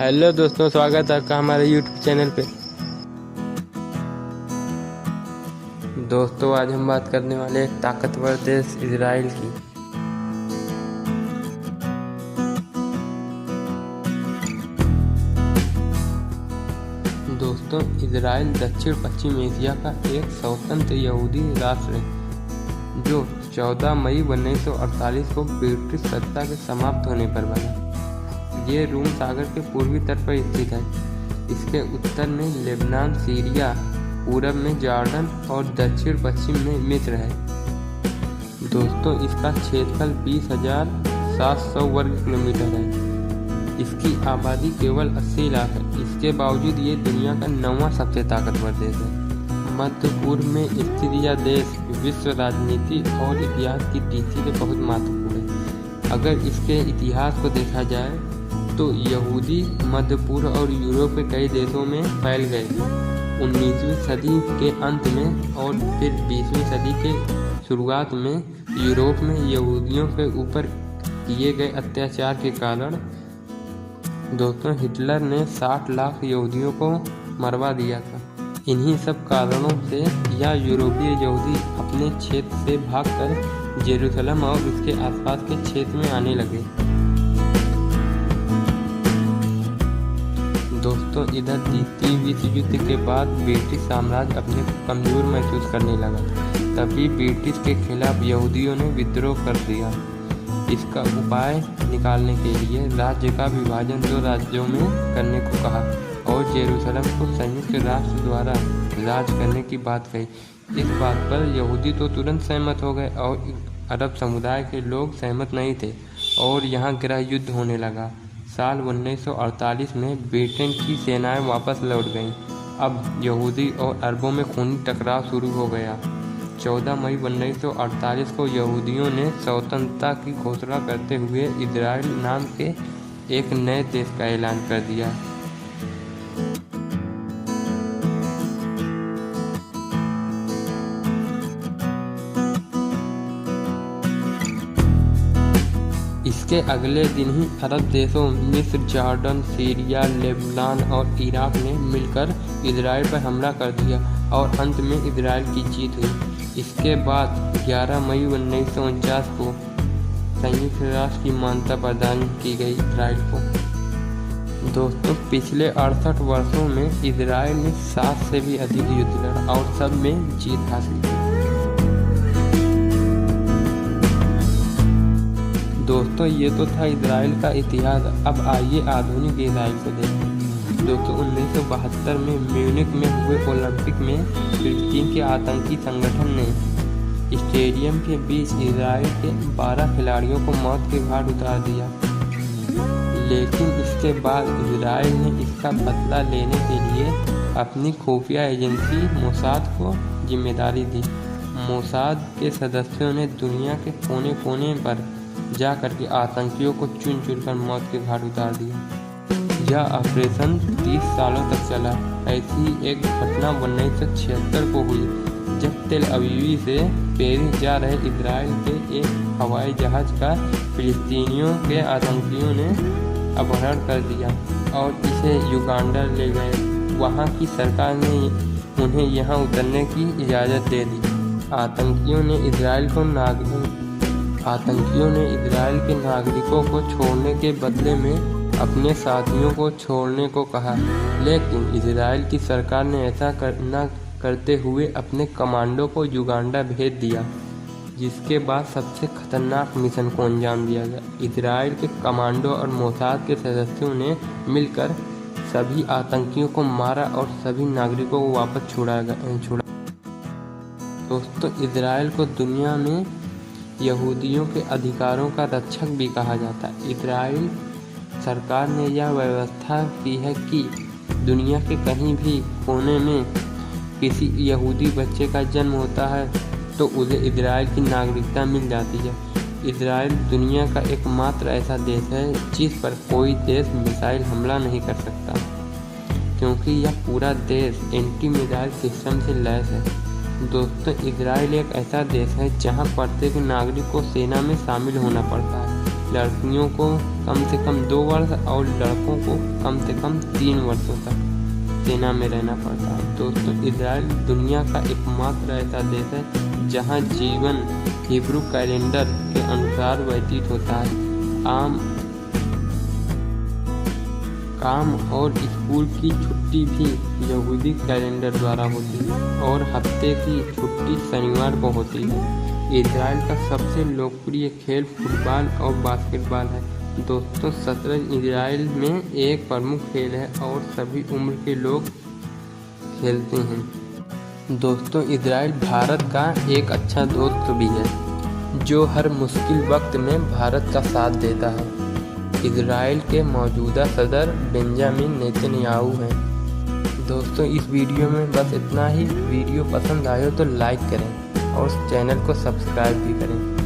Hello दोस्तों, स्वागत है आपका हमारे यूट्यूब चैनल पे। दोस्तों, आज हम बात करने वाले एक ताकतवर देश इजराइल की। दोस्तों, इजराइल दक्षिण पश्चिम एशिया का एक स्वतंत्र यहूदी राष्ट्र है जो 14 मई 1948 को ब्रिटिश सत्ता के समाप्त होने पर बना। ये रूम सागर के पूर्वी तट पर स्थित है। इसके उत्तर में लेबनान, सीरिया, पूरब में जॉर्डन और दक्षिण पश्चिम में मिस्र है। दोस्तों, इसका क्षेत्रफल 20,700 वर्ग किलोमीटर है। इसकी आबादी केवल 80 लाख है। इसके बावजूद ये दुनिया का 9वां सबसे ताकतवर देश है। मध्य पूर्व में स्थित यह देश विश्व राजनीति और इतिहास की दृष्टि से बहुत महत्वपूर्ण है। अगर इसके इतिहास को देखा जाए तो यहूदी मध्य पूर्व और यूरोप के कई देशों में फैल गए। 19वीं सदी के अंत में और फिर 20वीं सदी के शुरुआत में यूरोप में यहूदियों के ऊपर किए गए अत्याचार के कारण दोस्तों हिटलर ने 60 लाख यहूदियों को मरवा दिया था। इन्हीं सब कारणों से यह यूरोपीय यहूदी अपने क्षेत्र से भागकर जेरूसलम और उसके आसपास के क्षेत्र में आने लगे। दोस्तों, इधर द्वितीय विश्व युद्ध के बाद ब्रिटिश साम्राज्य अपने को कमजोर महसूस करने लगा। तभी ब्रिटिश के खिलाफ यहूदियों ने विद्रोह कर दिया। इसका उपाय निकालने के लिए राज्य का विभाजन 2 राज्यों में करने को कहा और जेरूसलम को संयुक्त राष्ट्र द्वारा राज करने की बात कही। इस बात पर यहूदी तो तुरंत सहमत हो गए और अरब समुदाय के लोग सहमत नहीं थे और यहाँ गृह युद्ध होने लगा। साल 1948 में ब्रिटेन की सेनाएं वापस लौट गईं। अब यहूदी और अरबों में खूनी टकराव शुरू हो गया। 14 मई 1948 को यहूदियों ने स्वतंत्रता की घोषणा करते हुए इजराइल नाम के एक नए देश का ऐलान कर दिया। इसके अगले दिन ही अरब देशों मिस्र, जॉर्डन, सीरिया, लेबनान और इराक ने मिलकर इजराइल पर हमला कर दिया और अंत में इजराइल की जीत हुई। इसके बाद 11 मई 1949 को संयुक्त राष्ट्र की मान्यता प्रदान की गई इजराइल को। दोस्तों, पिछले 68 वर्षों में इजराइल ने 7 से भी अधिक युद्ध लड़ा और सब में जीत हासिल की। दोस्तों, ये तो था इजराइल का इतिहास। अब आइए आधुनिक इजराइल को देखें। दोस्तों, 1972 में म्यूनिख में हुए ओलंपिक में फिलिस्तीन के आतंकी संगठन ने स्टेडियम के बीच इजराइल के 12 खिलाड़ियों को मौत के घाट उतार दिया। लेकिन इसके बाद इजराइल ने इसका बदला लेने के लिए अपनी खुफिया एजेंसी मोसाद को जिम्मेदारी दी। मोसाद के सदस्यों ने दुनिया के कोने कोने पर जा करके आतंकियों को चुन चुनकर मौत के घाट उतार दिया। यह ऑपरेशन 30 सालों तक चला। ऐसी एक घटना 1976 को हुई जब तेल अवीव से पेरिस जा रहे इजराइल के एक हवाई जहाज का फिलिस्तीनियों के आतंकियों ने अपहरण कर दिया और इसे युगांडा ले गए। वहां की सरकार ने उन्हें यहां उतरने की इजाज़त दे दी। आतंकियों ने इजराइल के नागरिकों को छोड़ने के बदले में अपने साथियों को छोड़ने को कहा, लेकिन इजराइल की सरकार ने ऐसा न करते हुए अपने कमांडो को युगांडा भेज दिया, जिसके बाद सबसे खतरनाक मिशन को अंजाम दिया गया। इजराइल के कमांडो और मोसाद के सदस्यों ने मिलकर सभी आतंकियों को मारा और सभी नागरिकों को वापस छुड़ा। दोस्तों, इजराइल को दुनिया में यहूदियों के अधिकारों का रक्षक भी कहा जाता है। इजराइल सरकार ने यह व्यवस्था की है कि दुनिया के कहीं भी कोने में किसी यहूदी बच्चे का जन्म होता है तो उसे इजराइल की नागरिकता मिल जाती है। इजराइल दुनिया का एकमात्र ऐसा देश है जिस पर कोई देश मिसाइल हमला नहीं कर सकता, क्योंकि यह पूरा देश एंटी मिसाइल सिस्टम से लैस है। दोस्तों, इजराइल एक ऐसा देश है जहां प्रत्येक नागरिक को सेना में शामिल होना पड़ता है। लड़कियों को कम से कम 2 वर्ष और लड़कों को कम से कम 3 वर्षों तक सेना में रहना पड़ता है। दोस्तों, इजराइल दुनिया का एकमात्र ऐसा देश है जहां जीवन हिब्रू कैलेंडर के अनुसार व्यतीत होता है। काम और स्कूल की छुट्टी भी यहूदी कैलेंडर द्वारा होती है और हफ्ते की छुट्टी शनिवार को होती है। इजराइल का सबसे लोकप्रिय खेल फुटबॉल और बास्केटबॉल है। दोस्तों, शतरंज इजराइल में एक प्रमुख खेल है और सभी उम्र के लोग खेलते हैं। दोस्तों, इजराइल भारत का एक अच्छा दोस्त भी है जो हर मुश्किल वक्त में भारत का साथ देता है। इजराइल के मौजूदा सदर बेंजामिन नेतन्याहू हैं। दोस्तों, इस वीडियो में बस इतना ही। वीडियो पसंद आए तो लाइक करें और चैनल को सब्सक्राइब भी करें।